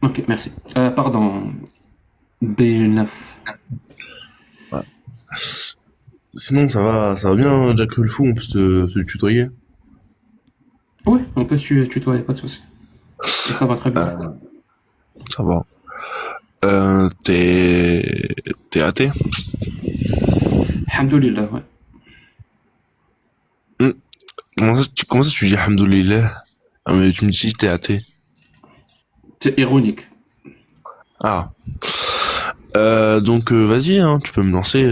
Ok, merci. Pardon, B9. Ouais. Sinon, ça va bien, Jack le fou, on peut se tutoyer. Oui, on peut se tutoyer, pas de souci. Et ça va très bien. Ça va. T'es athée? Alhamdoulilah, ouais. Hmm. Comment ça tu dis Alhamdoulilah? Ah, mais tu me dis que t'es athée. C'est ironique. Ah. Donc, vas-y, hein, tu peux me lancer.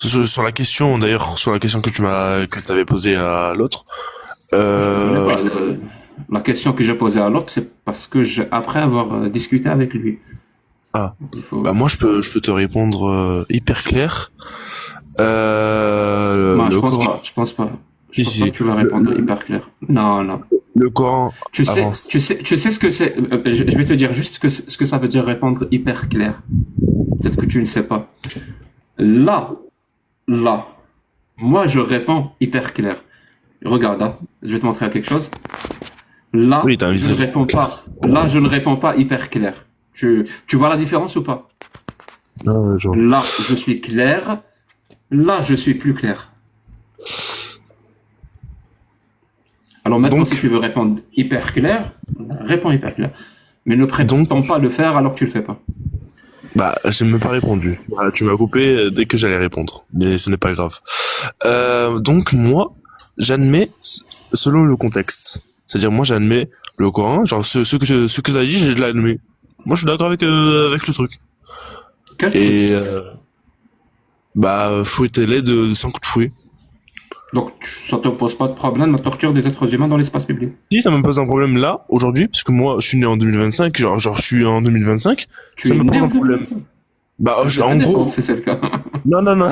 Sur la question, d'ailleurs, sur la question que t'avais posée à l'autre. Je te connais Euh, pas. La question que j'ai posée à l'autre, c'est parce que après avoir discuté avec lui. ah. Il faut. Bah moi, je peux te répondre hyper clair. Non, je Le pense Coran. pas. Je pense pas. Je Si, pense pas si. que tu vas répondre hyper clair. Non, non. Le Coran avance. Tu sais ce que c'est. Je vais te dire juste ce que ça veut dire répondre hyper clair. Peut-être que tu ne sais pas. Là, là, moi je réponds hyper clair. Regarde, hein, je vais te montrer quelque chose. Là, Oui, t'as un je ne visage réponds clair. pas. Là, je ne réponds pas hyper clair. Tu vois la différence ou pas? Ah, ouais, genre. Là, je suis clair. Là, je suis plus clair. Alors maintenant, si Donc, tu veux répondre hyper clair, réponds hyper clair. Mais ne donc, prétends pas le faire alors que tu le fais pas. bah, j'ai même pas répondu. Voilà, tu m'as coupé dès que j'allais répondre. Mais ce n'est pas grave. Donc, moi, j'admets selon le contexte. C'est-à-dire, moi, j'admets le Coran. Genre, ce que t'as dit, je l'admets. Moi, je suis d'accord avec le truc. Quel truc? Et, bah, fouettez-les de 100 coups de fouet. Donc, ça te pose pas de problème la torture des êtres humains dans l'espace public. Si ça me pose un problème là, aujourd'hui, parce que moi, je suis né en 2025, genre, je suis en 2025, Tu ça es me né pose en un problème. 2025. Bah, Je vais ta en naissance, gros, si c'est le cas. non, non, non.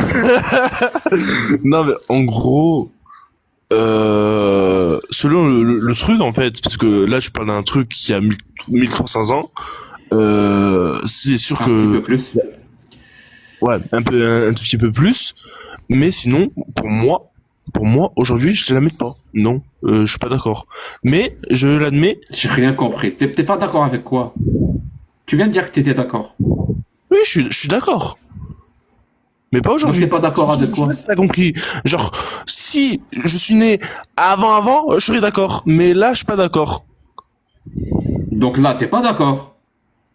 Non, mais en gros, selon le truc, en fait, parce que là, je parle d'un truc qui a 1300 ans, c'est sûr Un petit que, peu plus. ouais, un tout petit peu plus, mais sinon, pour moi, aujourd'hui, je l'admets pas. Non, je suis pas d'accord. Mais, je l'admets, J'ai rien compris. T'es pas d'accord avec quoi? Tu viens de dire que t'étais d'accord. oui, je suis d'accord. Mais pas Donc t'es aujourd'hui. pas d'accord Je avec sais pas quoi? si t'as compris. Genre, si je suis né avant, je serais d'accord. Mais là, je suis pas d'accord. Donc là, t'es pas d'accord.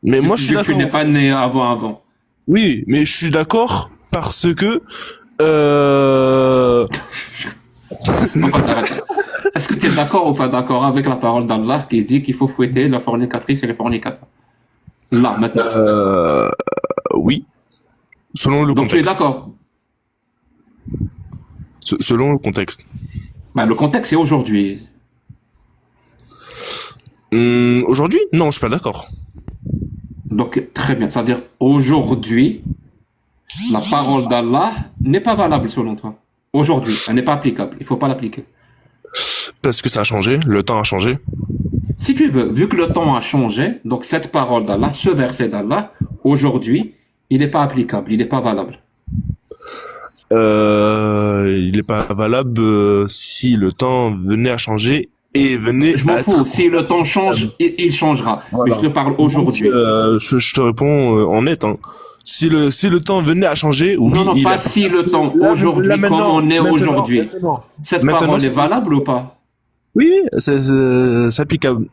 Mais moi, je suis Vu que tu n'es d'accord. pas né avant. Oui, mais je suis d'accord parce que... Euh... On va s'arrêter. Est-ce que tu es d'accord ou pas d'accord avec la parole d'Allah qui dit qu'il faut fouetter la fornicatrice et les fornicateurs? Là, maintenant. euh, Oui, selon le Donc tu es contexte. d'accord. Selon le contexte. Bah, le contexte c'est aujourd'hui. Aujourd'hui, non, je suis pas d'accord. Donc très bien. C'est-à-dire aujourd'hui, la parole d'Allah n'est pas valable selon toi. Aujourd'hui, elle n'est pas applicable. Il ne faut pas l'appliquer. Parce que ça a changé, le temps a changé. Si tu veux, vu que le temps a changé, donc cette parole d'Allah, ce verset d'Allah, aujourd'hui, il n'est pas applicable, il n'est pas valable. Il est pas valable si le temps venait à changer et venait Je m'en à fous. être... Si le temps change, il changera. Mais je Voilà. te parle Donc, aujourd'hui. je te réponds en net. Hein. Si le temps venait à changer, Non, oui, non, il pas a... si le temps. Là Aujourd'hui, comme maintenant, on est aujourd'hui. Cette maintenant, parole est valable ou pas? oui, c'est applicable.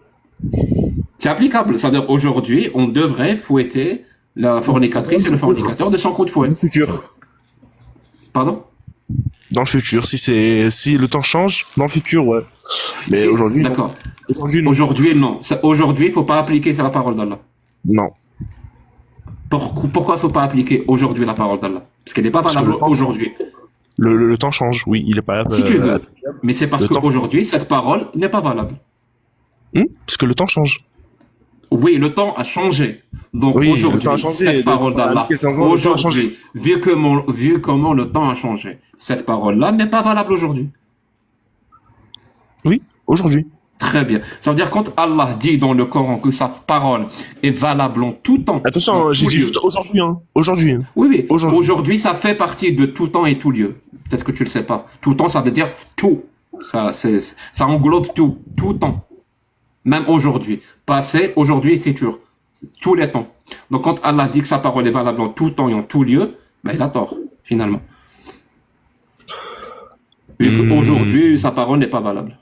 C'est applicable. C'est-à-dire, aujourd'hui, on devrait fouetter la fornicatrice et le fornicateur de son coup de Dans fouet. le futur. Pardon? Dans le futur, si le temps change, dans le futur, ouais. Mais Si, aujourd'hui, non. d'accord. Aujourd'hui, non. Aujourd'hui, non. Aujourd'hui, il ne faut pas appliquer la parole d'Allah. Non. Pourquoi il ne faut pas appliquer aujourd'hui la parole d'Allah? Parce qu'elle n'est pas Parce que valable le temps aujourd'hui. change. Le temps change, oui, il est pas... Si tu veux. Mais c'est parce le temps... qu'aujourd'hui, cette parole n'est pas valable. Parce que le temps change. Oui, le temps a changé. Donc Oui, le temps a aujourd'hui, changé. cette parole d'Allah, Le temps a changé. aujourd'hui, vu comment le temps a changé, cette parole-là n'est pas valable aujourd'hui. Oui, aujourd'hui. Très bien. Ça veut dire quand Allah dit dans le Coran que sa parole est valable en tout temps, en Attention, j'ai tout dit lieu. juste aujourd'hui, hein. Aujourd'hui. Hein. Oui, oui. Aujourd'hui. Aujourd'hui, ça fait partie de tout temps et tout lieu. Peut-être que tu le sais pas. Tout temps, ça veut dire tout. Ça englobe tout. Tout temps. Même aujourd'hui. Passé, aujourd'hui et futur. tous les temps. Donc quand Allah dit que sa parole est valable en tout temps et en tout lieu, ben, il a tort, finalement. Vu qu'aujourd'hui, sa parole n'est pas valable.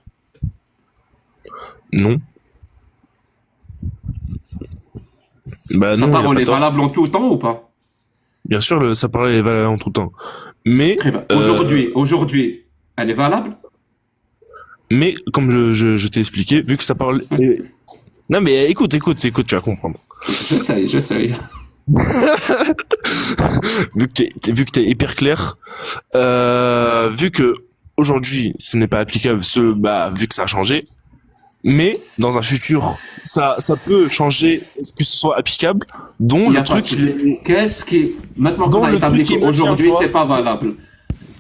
Non. Bah Sa non, il a parole pas est tort. valable en tout temps ou pas? Bien sûr, sa parole est valable en tout temps. Mais, Très bien. euh, Aujourd'hui, elle est valable? mais comme je t'ai expliqué, vu que sa parole est... Non mais écoute, tu vas comprendre. J'essaye. Vu que t'es hyper clair, vu que aujourd'hui ce n'est pas applicable, vu que ça a changé, mais dans un futur ça peut changer que ce soit applicable, dont Il y le a pas truc Qu'est-ce qui, maintenant dont qu'on a le établi truc qui maintient, qu'aujourd'hui, tu vois. c'est pas valable,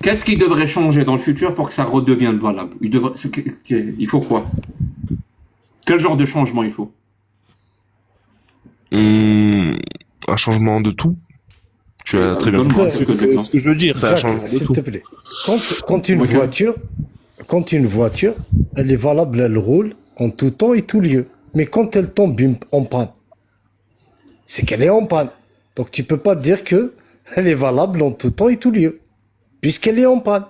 qu'est-ce qui devrait changer dans le futur pour que ça redevienne valable? Il faut quoi? Quel genre de changement il faut? Hum, un changement de tout. Tu as très bien Donne-moi compris quelques ce exemples. que je veux dire, c'est un Jack, changement de s'il tout. te plaît. Quand une Ok. voiture, elle est valable, elle roule en tout temps et tout lieu. Mais quand elle tombe en panne, c'est qu'elle est en panne. Donc tu peux pas dire que elle est valable en tout temps et tout lieu, puisqu'elle est en panne.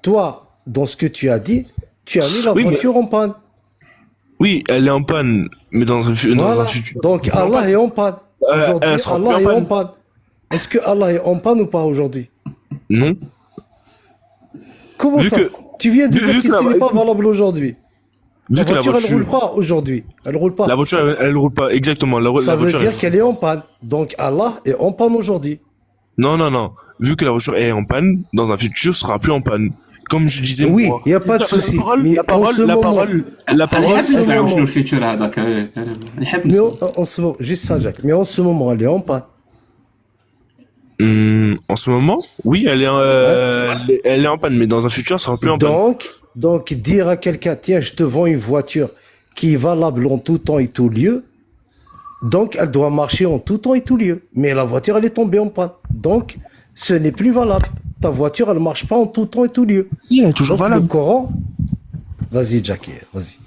Toi, dans ce que tu as dit, tu as mis la Oui, mais- voiture en panne. Oui, elle est en panne, mais dans un Voilà. futur. Donc Allah est en panne. Aujourd'hui, elle sera plus Allah en est en panne. panne. Est-ce que Allah est en panne ou pas aujourd'hui? Non. Comment Vu ça? que- Tu viens de vu dire que qu'il la- n'est pas valable aujourd'hui. Vu La que la voiture, elle roule voiture, pas aujourd'hui. Elle roule pas. la voiture, elle roule pas exactement. Ça La veut voiture, dire qu'elle est en panne. Donc Allah est en panne aujourd'hui. non. Vu que la voiture est en panne, dans un futur, sera plus en panne. Comme je disais Oui, moi. il n'y a pas de souci. Mais la en parole, ce la moment, parole, la أنا parole. ce نحب نسمعوا moment. شنو الفيتشر هذاك نحب mais نسمع. en ce moment, juste ça, Jacques. Mais en ce moment, elle est en panne. En ce moment, oui, elle est en panne, mais dans un futur, elle sera plus en panne. Donc, dire à quelqu'un, tiens, je te vends une voiture qui est valable en tout temps et tout lieu, donc elle doit marcher en tout temps et tout lieu. Mais la voiture, elle est tombée en panne. Donc, ce n'est plus valable. Ta voiture, elle ne marche pas en tout temps et tout lieu. Si, elle est toujours Donc, le valable. Coran... Vas-y, Jackie, vas-y.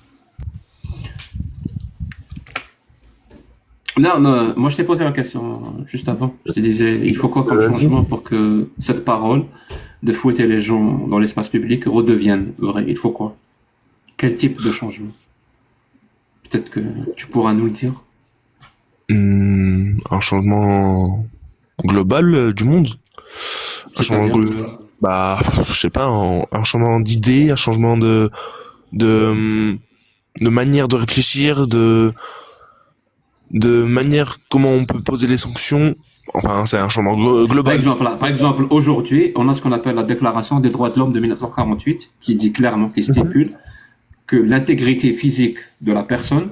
Non, moi je t'ai posé la question juste avant. Je te disais, il faut quoi comme changement pour que cette parole de fouetter les gens dans l'espace public redevienne vraie? Il faut quoi? Quel type de changement? Peut-être que tu pourras nous le dire. Un changement global du monde. Un changement C'est-à-dire global. Bah, je sais pas, un changement d'idée, un changement de manière de réfléchir, de manière comment on peut poser les sanctions. Enfin, c'est un changement global. Par exemple, aujourd'hui, on a ce qu'on appelle la Déclaration des droits de l'homme de 1948, qui dit clairement, qui stipule que l'intégrité physique de la personne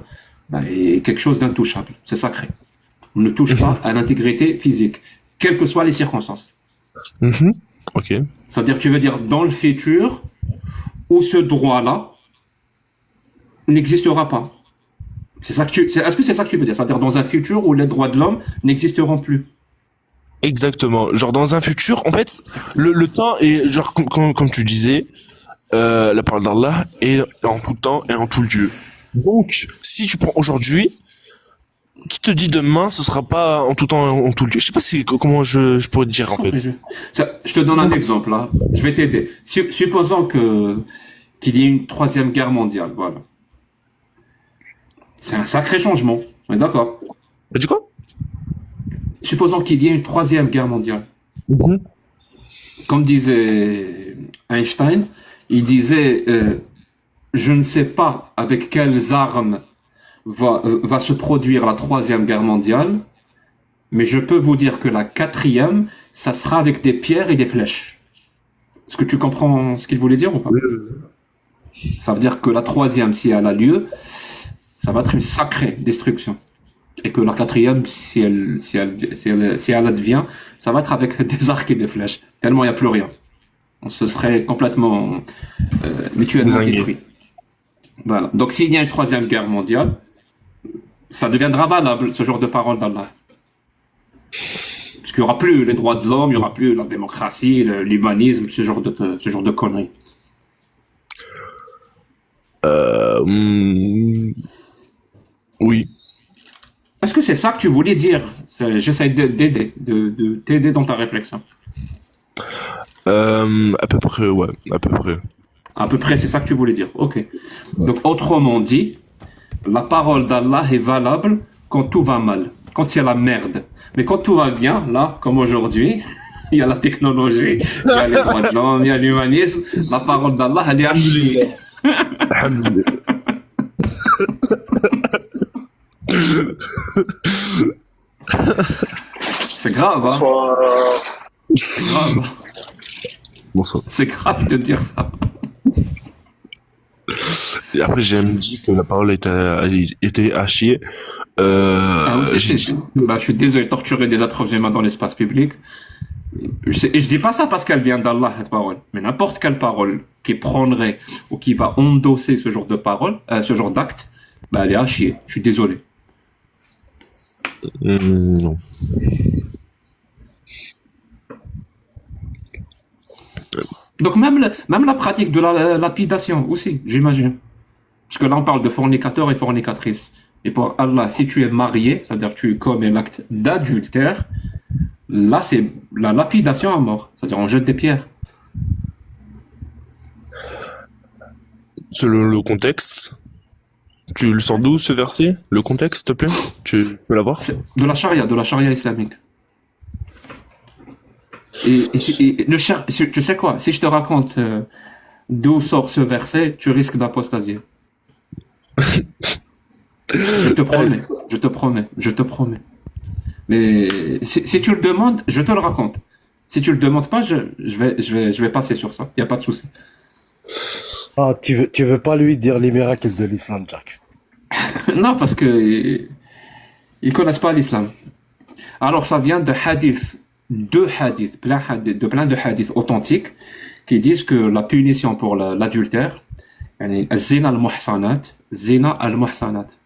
est quelque chose d'intouchable. C'est sacré. On ne touche pas à l'intégrité physique, quelles que soient les circonstances. Mhm. Ok. C'est-à-dire, tu veux dire, dans le futur, où ce droit-là n'existera pas. Est-ce que c'est ça que tu veux dire? C'est-à-dire, dans un futur où les droits de l'homme n'existeront plus. Exactement. Genre dans un futur, en fait, le temps est genre comme tu disais, la parole d'Allah est en tout temps et en tout lieu. Donc, si tu prends aujourd'hui, qui te dit demain, ce sera pas en tout temps et en tout lieu. Je sais pas comment je pourrais te dire en fait. Je te donne un exemple, là. Je vais t'aider. Supposons qu'il y ait une troisième guerre mondiale, voilà. C'est un sacré changement. On est d'accord? T'as dit quoi? Supposons qu'il y ait une troisième guerre mondiale. Comme disait Einstein, il disait je ne sais pas avec quelles armes va se produire la troisième guerre mondiale, mais je peux vous dire que la quatrième, ça sera avec des pierres et des flèches. Est-ce que tu comprends ce qu'il voulait dire ou pas? Ça veut dire que la troisième, si elle a lieu, ça va être une sacrée destruction. Et que la quatrième, si elle advient, ça va être avec des arcs et des flèches. Tellement il n'y a plus rien. On se serait complètement mutuellement Désingué. détruit. Voilà. Donc s'il y a une troisième guerre mondiale, ça deviendra valable, ce genre de parole d'Allah. Parce qu'il n'y aura plus les droits de l'homme, il n'y aura plus la démocratie, l'humanisme, ce genre de conneries. Oui. Est-ce est-ce que c'est ça que tu voulais dire? J'essaie d'aider, de t'aider dans ta réflexion. À peu près, ouais, à peu près. À peu près, c'est ça que tu voulais dire. Ok. Donc, autrement dit, la parole d'Allah est valable quand tout va mal, quand c'est la merde. Mais quand tout va bien, là, comme aujourd'hui, il y a la technologie, il y a les droits de l'homme, il y a l'humanisme, la parole d'Allah, elle est à chier. Alhamdulillah. C'est grave, hein? C'est grave. Bonsoir. C'est grave de dire ça. Et après, j'ai même dit que la parole était à chier. Ah oui, J'ai dit, bah, je suis désolé, torturer des êtres humains dans l'espace public. Je dis pas ça parce qu'elle vient d'Allah, cette parole. Mais n'importe quelle parole qui prendrait ou qui va endosser ce genre de parole, ce genre d'acte, bah, elle est à chier. Je suis désolé. non. Donc même la pratique de la lapidation aussi, j'imagine. Parce que là, on parle de fornicateur et fornicatrice. Et pour Allah, si tu es marié, c'est-à-dire que tu commets l'acte d'adultère, là, c'est la lapidation à mort. C'est-à-dire on jette des pierres. Selon le contexte, tu le sors d'où ce verset? Le contexte, s'il te plaît? Tu peux l'avoir? C'est de la charia islamique. Tu sais quoi? Si je te raconte d'où sort ce verset, tu risques d'apostasier. Je te promets. Mais si tu le demandes, je te le raconte. Si tu le demandes pas, je vais passer sur ça. Il y a pas de souci. Ah, tu veux pas lui dire les miracles de l'islam, Jack. Non, parce que ils connaissent pas l'islam. Alors ça vient de hadiths, de plein de hadiths authentiques qui disent que la punition pour l'adultère, yani, zina al-muhsanat,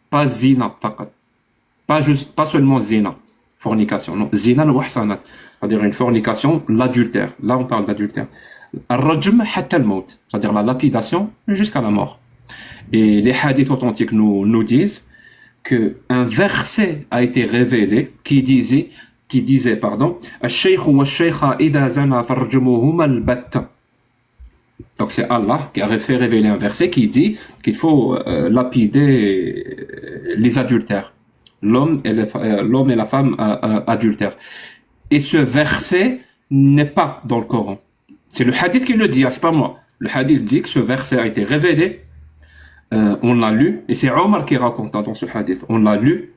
pas zina faqat, pas seulement zina, fornication, non, zina al-muhsanat, c'est-à-dire une fornication, l'adultère. Là on parle d'adultère. Al-rajm hatta al-maut, c'est-à-dire la lapidation jusqu'à la mort. Et les hadiths authentiques nous disent qu'un verset a été révélé qui disait, pardon, Al-shaykh wa al-shaykha idha zana farjumuhuma al-batta. Donc c'est Allah qui a fait révéler un verset qui dit qu'il faut lapider les adultères, l'homme et la femme adultères. Et ce verset n'est pas dans le Coran. C'est le hadith qui le dit, c'est pas moi. Le hadith dit que ce verset a été révélé, on l'a lu, et c'est Omar qui raconte dans ce hadith. On l'a lu,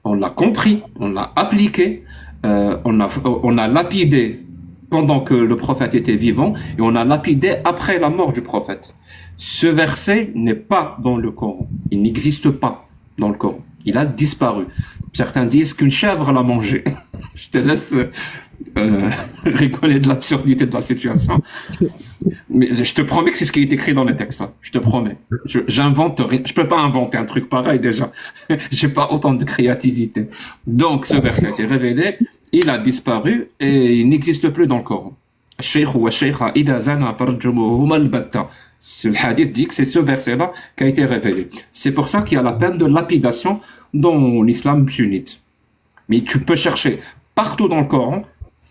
on l'a compris, on l'a appliqué, on a lapidé pendant que le prophète était vivant, et on a lapidé après la mort du prophète. Ce verset n'est pas dans le Coran. Il n'existe pas dans le Coran. Il a disparu. Certains disent qu'une chèvre l'a mangé. Je te laisse rigoler de l'absurdité de la situation. Mais je te promets que c'est ce qui est écrit dans les textes. Hein. Je te promets. J'invente rien. Je peux pas inventer un truc pareil déjà. J'ai pas autant de créativité. Donc ce verset a été révélé, il a disparu et il n'existe plus dans le Coran. Le hadith dit que c'est ce verset-là qui a été révélé. C'est pour ça qu'il y a la peine de lapidation dans l'islam sunnite. Mais tu peux chercher partout dans le Coran,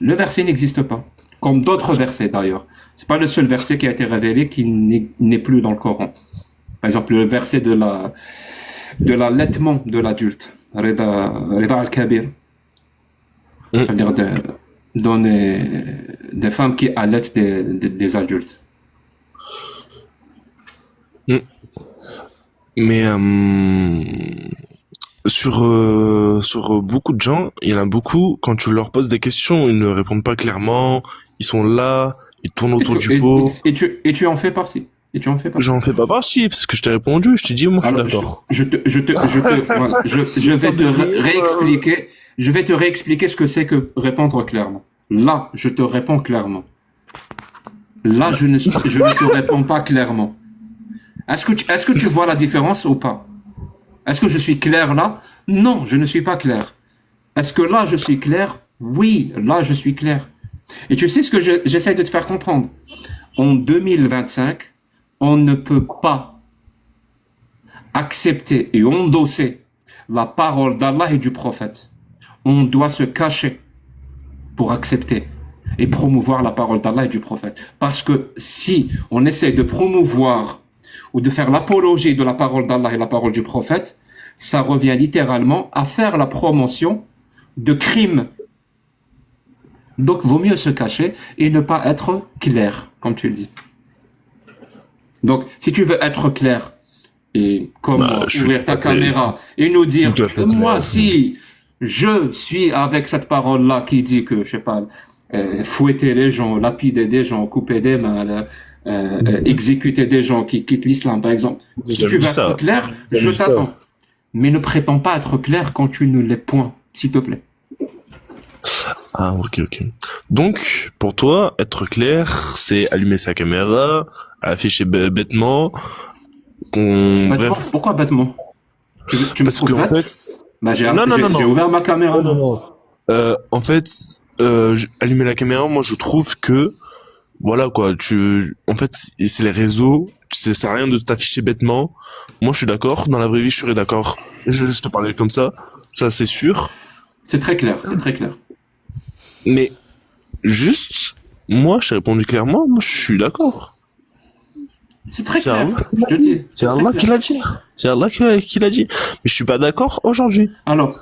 le verset n'existe pas. Comme d'autres versets d'ailleurs. C'est pas le seul verset qui a été révélé qui n'est plus dans le Coran. Par exemple, le verset de l'allaitement de l'adulte. Rida al-Kabir. C'est-à-dire dans des femmes qui allaitent des adultes. Mais sur beaucoup de gens, il y en a beaucoup, quand tu leur poses des questions, ils ne répondent pas clairement, ils sont là, ils tournent autour du pot. Et tu en fais partie. J'en fais pas partie, parce que je t'ai répondu, je t'ai dit, moi, je suis d'accord. Voilà, je vais te réexpliquer ce que c'est que répondre clairement. Là, je te réponds clairement. Là, je ne te réponds pas clairement. Est-ce que tu vois la différence ou pas? Est-ce que je suis clair là? Non, je ne suis pas clair. Est-ce que là, je suis clair? Oui, là, je suis clair. Et tu sais ce que j'essaie de te faire comprendre? En 2025, on ne peut pas accepter et endosser la parole d'Allah et du prophète. On doit se cacher pour accepter et promouvoir la parole d'Allah et du prophète. Parce que si on essaie de promouvoir ou de faire l'apologie de la parole d'Allah et la parole du prophète, ça revient littéralement à faire la promotion de crimes. Donc, vaut mieux se cacher et ne pas être clair, comme tu le dis. Donc, si tu veux être clair, et comme ouvrir ta caméra et nous dire, moi, si je suis avec cette parole-là qui dit que, je sais pas, fouetter les gens, lapider des gens, couper des mains, exécuter des gens qui quittent l'islam, par exemple. Si tu veux être clair, je t'attends. Mais ne prétends pas être clair quand tu ne l'es point, s'il te plaît. Ah, ok. Donc, pour toi, être clair, c'est allumer sa caméra, afficher bêtement, Bref. Pourquoi bêtement? Tu Parce que, en fait... Bah, j'ai ouvert ma caméra. En fait, allumer la caméra, moi, je trouve que, voilà, quoi, en fait, c'est les réseaux, ça sert à rien de t'afficher bêtement. Moi, je suis d'accord. Dans la vraie vie, je serais d'accord. Je te parlais comme ça c'est sûr. C'est très clair. Mais, juste, moi, je t'ai répondu clairement, moi, je suis d'accord. C'est très clair, je te dis. C'est Allah qui l'a dit. C'est Allah qui l'a dit. Mais je suis pas d'accord aujourd'hui. Alors,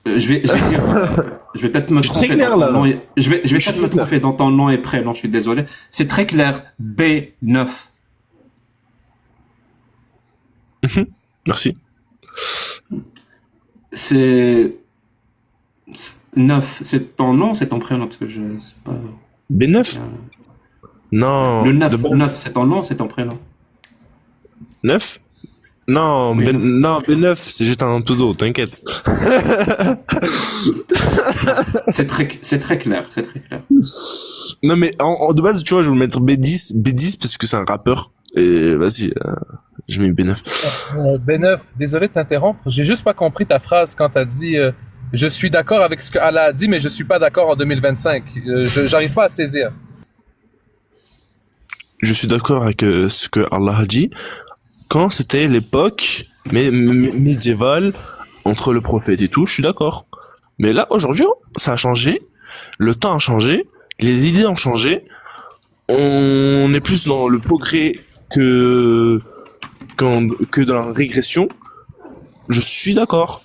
je vais peut-être me tromper clair, dans là. ton nom. Je vais peut-être me tromper dans ton nom et prénom, je suis désolé. C'est très clair. B9. Merci. C'est 9. C'est ton nom, c'est ton prénom, parce que je sais pas. B9 Non. Le 9, c'est ton nom, c'est ton prénom. 9 Non, Oui, non, B9, c'est juste un pseudo, t'inquiète. C'est très clair. Non, mais de base, tu vois, je vais mettre B10 parce que c'est un rappeur. Et vas-y, je mets B9. B9, désolé de t'interrompre. J'ai juste pas compris ta phrase quand t'as dit je suis d'accord avec ce que Allah a dit, mais je suis pas d'accord en 2025. J'arrive pas à saisir. Je suis d'accord avec ce que Allah a dit quand c'était l'époque médiévale entre le prophète et tout, je suis d'accord. Mais là, aujourd'hui, ça a changé, le temps a changé, les idées ont changé, on est plus dans le progrès que dans la régression. Je suis d'accord.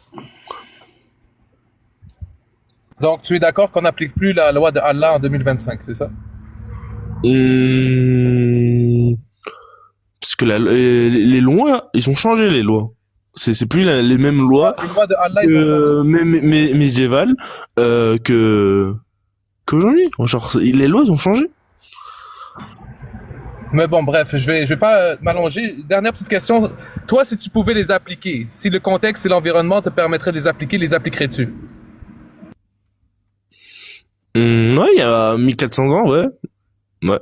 Donc, tu es d'accord qu'on n'applique plus la loi de Allah en 2025, c'est ça? Parce que les lois, ils ont changé les lois. C'est plus les mêmes lois Les lois de Allah, ils ont changé. médiévales qu'aujourd'hui. Genre, les lois, ils ont changé. Mais bon, bref, je vais pas m'allonger. Dernière petite question. Toi, si tu pouvais les appliquer, si le contexte et l'environnement te permettraient de les appliquer, les appliquerais-tu? Ouais, il y a 1400 ans, ouais. Ouais.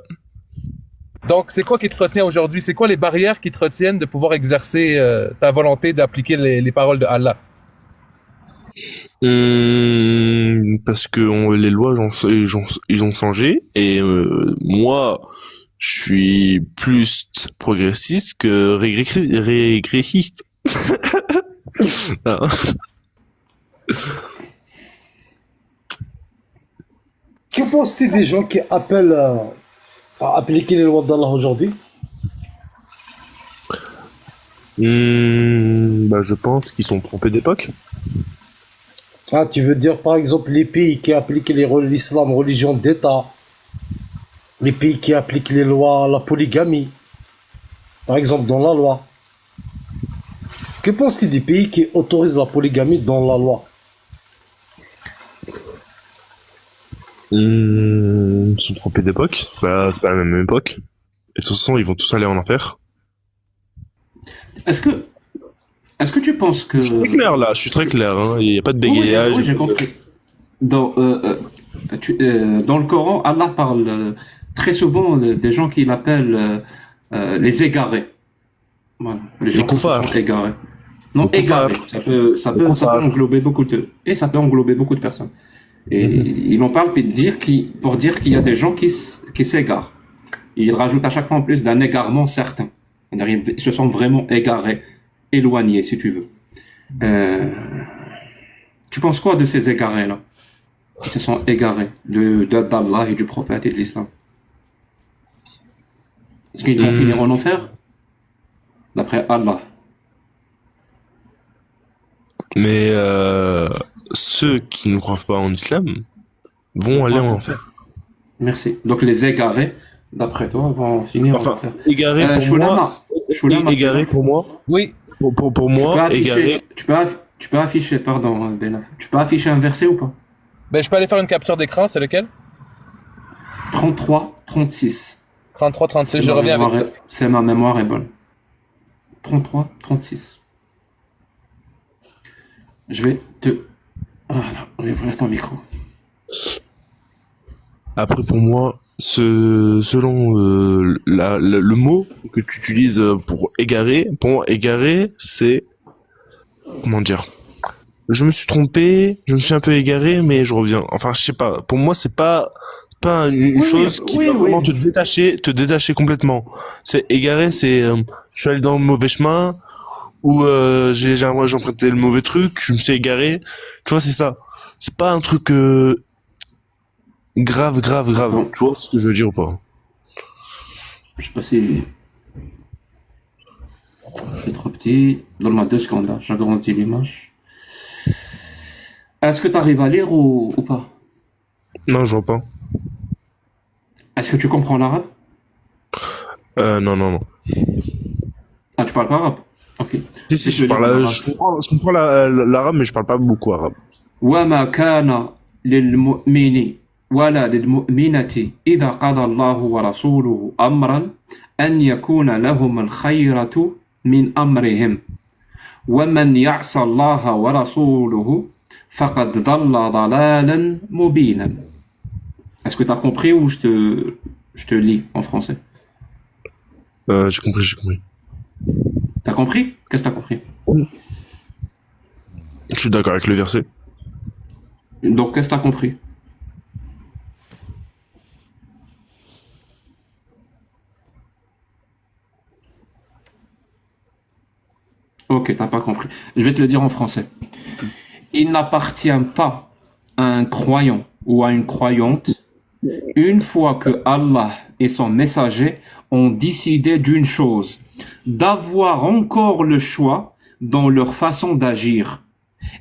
Donc, c'est quoi qui te retient aujourd'hui? C'est quoi les barrières qui te retiennent de pouvoir exercer ta volonté d'appliquer les paroles de Allah? Parce que les lois, ils ont changé. Et moi, je suis plus progressiste que régressiste. Non. Que penses-tu des gens qui appellent à appliquer les lois d'Allah aujourd'hui? Bah, je pense qu'ils sont trompés d'époque. Ah, tu veux dire par exemple les pays qui appliquent l'islam, religion d'État, les pays qui appliquent les lois, la polygamie, par exemple dans la loi. Que penses-tu des pays qui autorisent la polygamie dans la loi? Ils sont trompés d'époque, c'est pas la même époque. Et de toute façon, ils vont tous aller en enfer. Est-ce que tu penses que... Je suis très clair là, je suis très clair, hein. Il n'y a pas de bégayage. Oui, j'ai compris. Dans le Coran, Allah parle très souvent des gens qu'il appelle les égarés. Voilà. Les gens qui sont égarés. Non, égarés. Ça peut englober beaucoup de personnes. Et il en parle pour dire qu'il y a des gens qui s'égarent. Il rajoute à chaque fois en plus d'un égarement certain. Ils se sont vraiment égarés, éloignés, si tu veux. Euh, Tu penses quoi de ces égarés-là? Qui se sont égarés d'Allah et du prophète et de l'islam? Est-ce qu'ils vont finir en enfer? D'après Allah. Mais ceux qui ne croient pas en islam vont aller en enfer. Merci. Donc les égarés, d'après toi, vont finir en Enfin, enfer. égaré pour moi, Shulama, égaré pour moi, Oui. pour tu peux moi, afficher, égaré. tu peux afficher, pardon, Benaf. Tu peux afficher un verset ou pas? Ben, je peux aller faire une capture d'écran, c'est lequel? 33, 36. 33, 36, je reviens avec ça. C'est ma mémoire est bonne. 33, 36. Je vais te... Voilà, je vais ouvrir ton micro. Après, pour moi, selon le mot que tu utilises pour égarer, pour moi, égarer, c'est... Comment dire? Je me suis trompé, je me suis un peu égaré, mais je reviens. Enfin, je sais pas. Pour moi, c'est pas une chose qui va vraiment te détacher complètement. C'est égaré, c'est je suis allé dans le mauvais chemin ou j'ai emprunté le mauvais truc, je me suis égaré. Tu vois, c'est ça. C'est pas un truc grave. Non. Tu vois ce que je veux dire ou pas? Je sais pas si... C'est trop petit. Donne-moi 2 secondes, là. J'agrandis l'image. Est-ce que tu arrives à lire ou pas? Non, je vois pas. Est-ce que tu comprends l'arabe? Non. Ah, tu parles pas arabe? Ok. Si, Je vais lire en arabe. je comprends l'arabe, mais je parle pas beaucoup arabe. وما كان للمؤمن ولا للمؤمنة إذا قضى الله ورسوله أمرا أن يكون لهم الخيرة من أمرهم ومن يعص الله ورسوله فقد ضل ضلالا مبينا. Est-ce que tu as compris ou je te lis en français? J'ai compris. T'as compris? Qu'est-ce que t'as compris? Je suis d'accord avec le verset. Donc, qu'est-ce que t'as compris? Ok, t'as pas compris. Je vais te le dire en français. Il n'appartient pas à un croyant ou à une croyante, une fois que Allah et son messager ont décidé d'une chose, d'avoir encore le choix dans leur façon d'agir.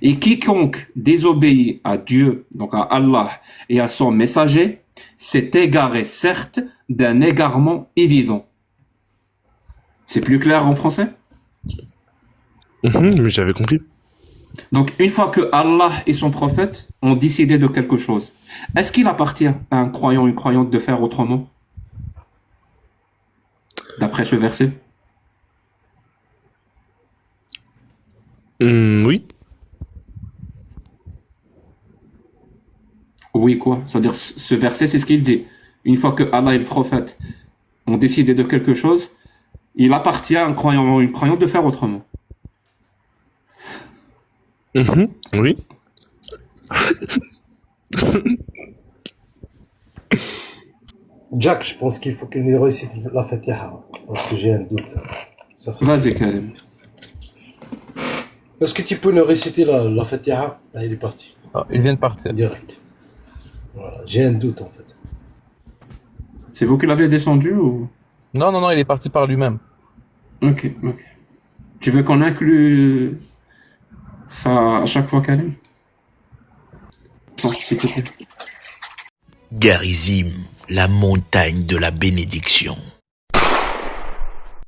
Et quiconque désobéit à Dieu, donc à Allah et à son messager, s'est égaré, certes, d'un égarement évident. C'est plus clair en français? Mais j'avais compris. Donc, une fois que Allah et son prophète ont décidé de quelque chose, est-ce qu'il appartient à un croyant ou une croyante de faire autrement? D'après ce verset? Oui. Oui, quoi? C'est-à-dire, ce verset, c'est ce qu'il dit. Une fois que Allah et le prophète ont décidé de quelque chose, il appartient à un croyant ou une croyante de faire autrement. Oui. Jack, je pense qu'il faut qu'il réussisse la Fatiha. Parce que j'ai un doute. Ça, c'est- Vas-y, Karim. Est-ce que tu peux nous réciter la Fatiha? Là, il est parti. Ah, il vient de partir. Direct. Voilà. J'ai un doute, en fait. C'est vous qui l'avez descendu ou... Non, il est parti par lui-même. Ok. Tu veux qu'on inclue ça à chaque fois, Karim? Bon, s'il te plaît. Garizim, la montagne de la bénédiction.